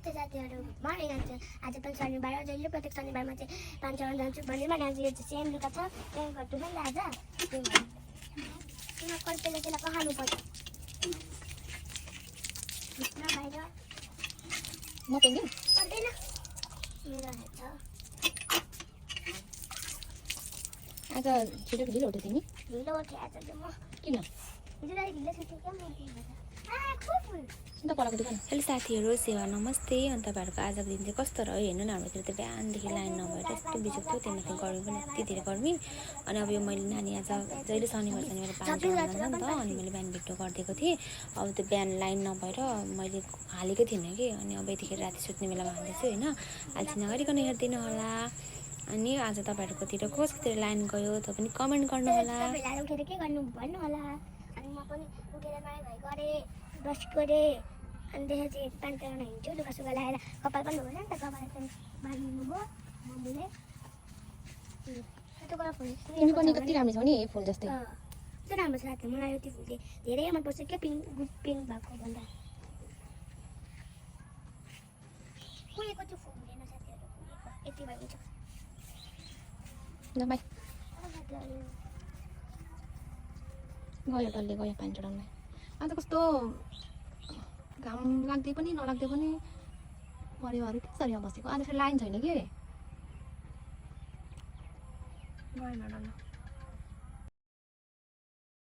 नमस्ते साथीहरू म यहाँ आज पनि शनिबार जहिले प्रत्येक शनिबारमा चाहिँ पान चढाउन जान्छु भनेर आज यो चाहिँ सेम लुगा छ त्यही गर्छु नि आज त्यही भएर कल्पेले त्यसलाई पखाल्नु पर्छ भित्र बाहिर म पनि पर्दैन मेरो हेर्छ आज छिटो ढिलो उठ्यो तिमी ढिलो उठेँ आज चाहिँ म किन हिजो राति ढिलो सुतेँ क्या म चिन्ता पराको दुकान। हेलो साथीहरू सेवा नमस्ते अनि तपाईँहरूको आजको दिन चाहिँ कस्तो रह्यो हेर्नु न हाम्रोतिर त बिहानदेखि लाइन नभएर यस्तो बिजुक थियो त्यहाँदेखि गर्मी पनि यति धेरै गर्मी अनि अब यो मैले नानी आज जहिले शनिबार पानी चढाउनु जान्छ नि त अनि मैले बिहान भिडियो गरिदिएको थिएँ अब त्यो बिहान लाइन नभएर मैले हालेको थिइनँ कि अनि अब यतिखेर राति सुत्ने बेलामा हाल्दैछु होइन अल्छी नगरिकन हेरिदिनु होला अनि आज तपाईँहरूकोतिर कसकोतिर लाइन गयो त पनि कमेन्ट गर्नु होला उठेर के गर्नु भन्नु होला अनि म पनि उठेर नुहाइ धुवाइ गरेँ ब्रस गरेँ अनि त्यसपछि पानी चढाउन हिँड्छु लुगा सुगा लगाएर कपाल पनि धुएन नि त कपाल चाहिँ बाँधिनु भयो मम्मीले तिमी पनि कति राम्रो छौ नि फुल जस्तै कस्तो राम्रो छ साथी मलाई त्यो फुल चाहिँ धेरै मनपर्छ क्या पिङ्क पिङ्क भएको भन्दा फुलेको त्यो फुल हुँदैन साथीहरू यति भएको छ ल बाई गयो डल्ले गयो पानी चढाउन अन्त कस्तो घाम लाग्दै पनि नलाग्दै पनि परिवारहरू त्यसरी बसेको आज फेरि लाइन छैन के गएन डल्लो